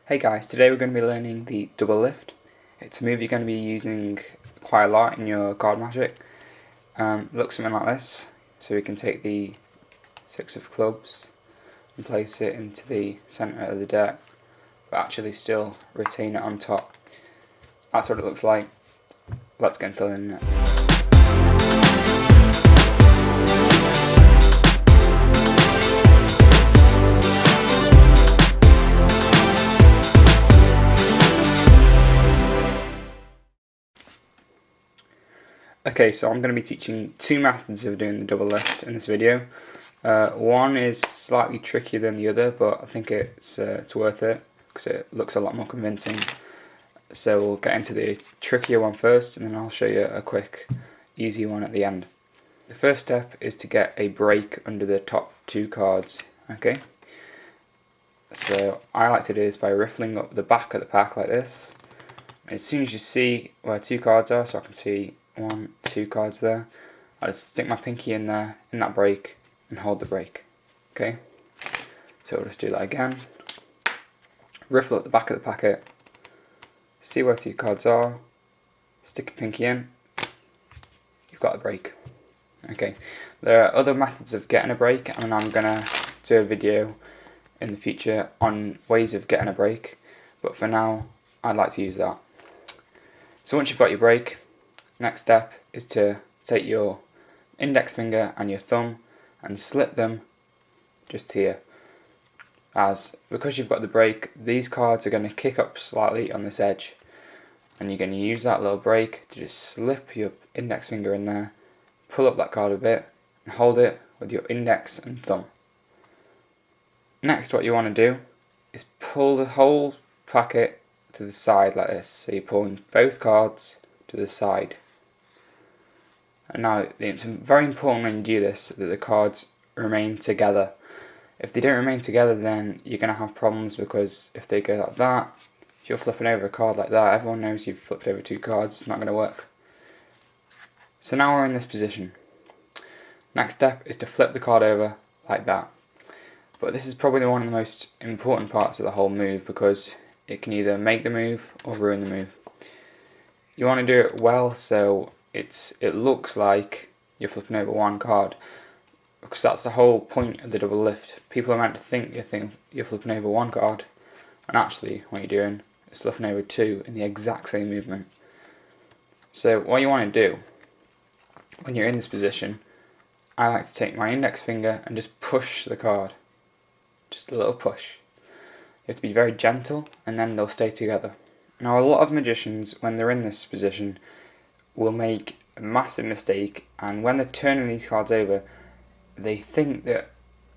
Hey guys, today we're going to be learning the double lift. It's a move you're going to be using quite a lot in your card magic. It looks something like this. So we can take the 6 of clubs and place it into the centre of the deck, but actually still retain it on top. That's what it looks like. Let's get into learning it. Okay, so I'm going to be teaching two methods of doing the double lift in this video. One is slightly trickier than the other, but I think it's worth it because it looks a lot more convincing. So we'll get into the trickier one first, and then I'll show you a quick, easy one at the end. The first step is to get a break under the top two cards. Okay. So I like to do this by riffling up the back of the pack like this. As soon as you see where two cards are, so I can see 1, 2 cards there, I just stick my pinky in there, in that break, and hold the break. Okay, so we'll just do that again. Riffle up the back of the packet, see where 2 cards are, stick your pinky in, you've got a break. Okay, there are other methods of getting a break, and I'm going to do a video in the future on ways of getting a break, but for now I'd like to use that. So once you've got your break, next step is to take your index finger and your thumb and slip them just here. Because you've got the break, these cards are going to kick up slightly on this edge, and you're going to use that little break to just slip your index finger in there, pull up that card a bit, and hold it with your index and thumb. Next, what you want to do is pull the whole packet to the side like this. So you're pulling both cards to the side. And now it's very important when you do this that the cards remain together. If they don't remain together, then you're going to have problems, because if they go like that, if you're flipping over a card like that, everyone knows you've flipped over 2 cards, it's not going to work. So now we're in this position. Next step is to flip the card over like that. But this is probably one of the most important parts of the whole move, because it can either make the move or ruin the move. You want to do it well so it looks like you're flipping over 1 card, because that's the whole point of the double lift. People are meant to think you're flipping over 1 card, and actually what you're doing is flipping over 2 in the exact same movement. So what you want to do when you're in this position, I like to take my index finger and just push the card. Just a little push. You have to be very gentle, and then they'll stay together. Now, a lot of magicians, when they're in this position, will make a massive mistake, and when they're turning these cards over, they think that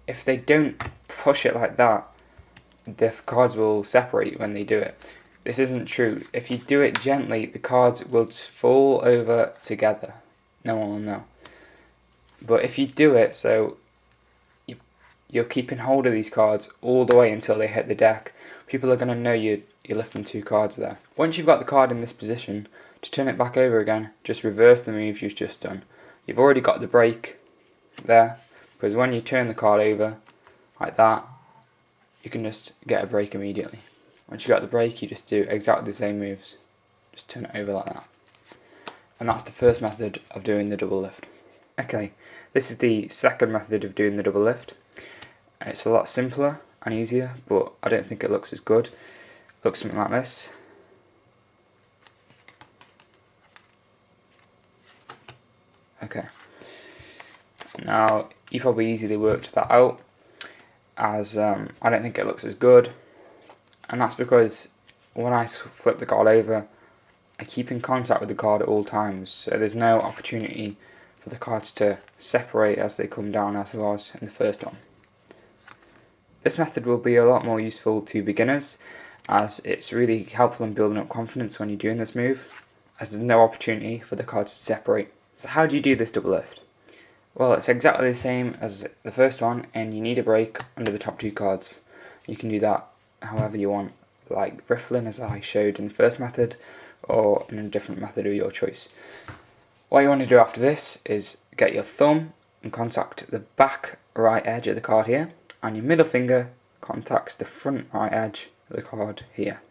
if they don't push it like that, the cards will separate when they do it. This isn't true. If you do it gently, the cards will just fall over together. No one will know. But if you do it so you're keeping hold of these cards all the way until they hit the deck, people are going to know you're lifting 2 cards there. Once you've got the card in this position, to turn it back over again, just reverse the move you've just done. You've already got the break there, because when you turn the card over like that, you can just get a break immediately. Once you've got the break, you just do exactly the same moves. Just turn it over like that. And that's the first method of doing the double lift. Okay, this is the second method of doing the double lift. It's a lot simpler and easier, but I don't think it looks as good. It looks something like this. Okay. Now, you probably easily worked that out, as I don't think it looks as good. And that's because when I flip the card over, I keep in contact with the card at all times, so there's no opportunity for the cards to separate as they come down, as there was in the first one. This method will be a lot more useful to beginners, as it's really helpful in building up confidence when you're doing this move, as there's no opportunity for the cards to separate. So how do you do this double lift? Well, it's exactly the same as the first one, and you need a break under the top 2 cards. You can do that however you want, like riffling as I showed in the first method, or in a different method of your choice. What you want to do after this is get your thumb and contact the back right edge of the card here, and your middle finger contacts the front right edge the card here.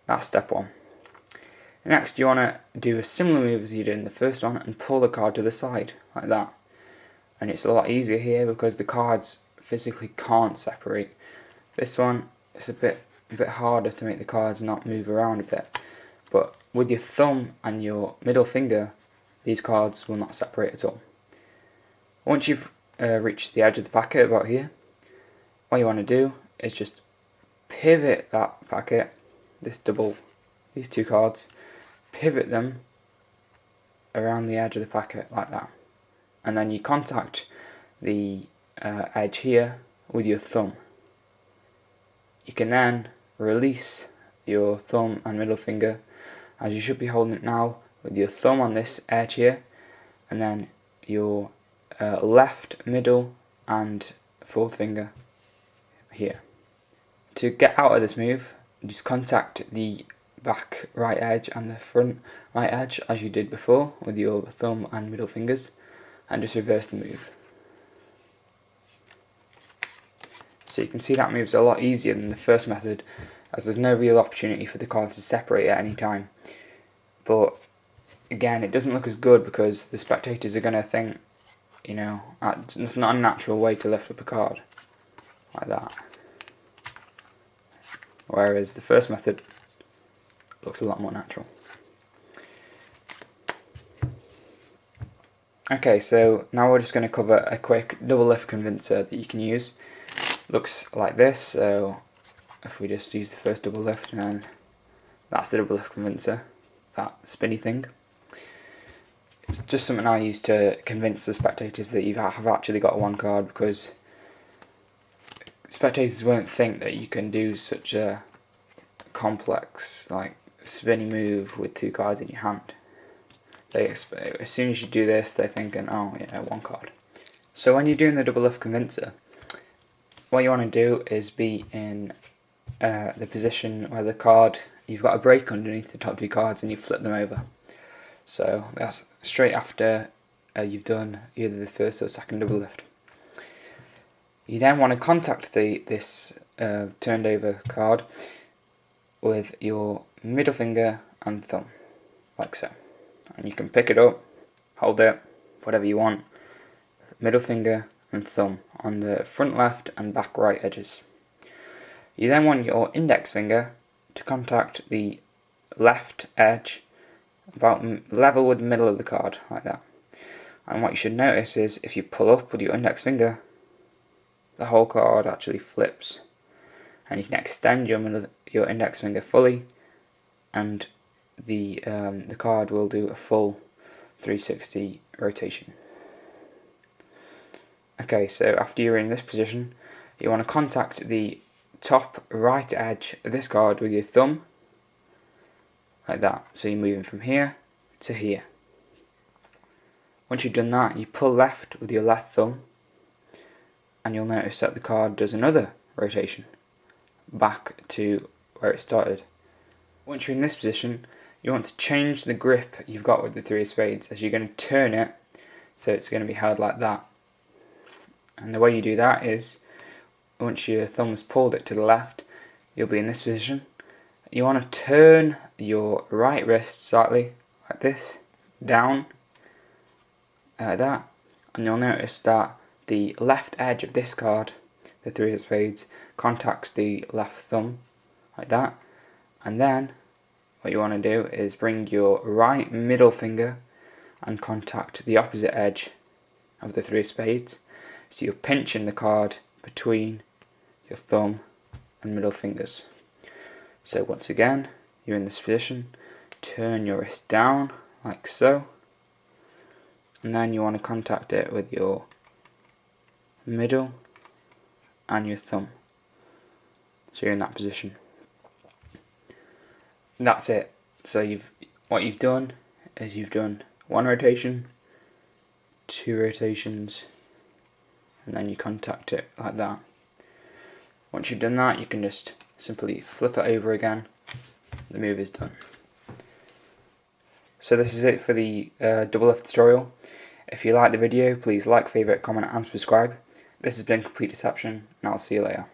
That's step 1. Next, you want to do a similar move as you did in the first one and pull the card to the side, like that. And it's a lot easier here because the cards physically can't separate. This one, it's a bit harder to make the cards not move around a bit. But with your thumb and your middle finger, these cards will not separate at all. Once you've reached the edge of the packet about here, what you want to do is just pivot that packet, these two cards, pivot them around the edge of the packet like that. And then you contact the edge here with your thumb. You can then release your thumb and middle finger, as you should be holding it now, with your thumb on this edge here, and then your left, middle and fourth finger here. To get out of this move, just contact the back right edge and the front right edge as you did before with your thumb and middle fingers, and just reverse the move. So you can see that move's a lot easier than the first method, as there's no real opportunity for the cards to separate at any time. But again, it doesn't look as good because the spectators are going to think, you know, it's not a natural way to lift up a card like that. Whereas the first method looks a lot more natural. Okay, so now we're just going to cover a quick double lift convincer that you can use. Looks like this, so if we just use the first double lift, and then that's the double lift convincer, that spinny thing. It's just something I use to convince the spectators that you have actually got one card, because spectators won't think that you can do such a complex, like, spinny move with two cards in your hand. As soon as you do this, they're thinking, oh yeah, one card. So when you're doing the double lift convincer, what you want to do is be in the position where the card, you've got a break underneath the top two cards and you flip them over. So that's straight after you've done either the first or second double lift. You then want to contact this turned over card with your middle finger and thumb, like so. And you can pick it up, hold it, whatever you want, middle finger and thumb on the front left and back right edges. You then want your index finger to contact the left edge about level with the middle of the card, like that. And what you should notice is if you pull up with your index finger, the whole card actually flips. And you can extend your index finger fully, and the card will do a full 360 rotation. Okay, so after you're in this position, you want to contact the top right edge of this card with your thumb, like that. So you're moving from here to here. Once you've done that, you pull left with your left thumb, and you'll notice that the card does another rotation back to where it started. Once you're in this position, you want to change the grip you've got with the three of spades, as you're going to turn it so it's going to be held like that. And the way you do that is, once your thumb has pulled it to the left, you'll be in this position. You want to turn your right wrist slightly, like this, down, like that, and you'll notice that the left edge of this card, the three of spades, contacts the left thumb, like that. And then what you want to do is bring your right middle finger and contact the opposite edge of the three of spades. So you're pinching the card between your thumb and middle fingers. So once again, you're in this position, turn your wrist down like so, and then you want to contact it with your middle and your thumb. So you're in that position. That's it. So what you've done is you've done one rotation, two rotations, and then you contact it like that. Once you've done that, you can just simply flip it over again. The move is done. So this is it for the double lift tutorial. If you like the video, please like, favourite, comment and subscribe. This has been Complete Deception, and I'll see you later.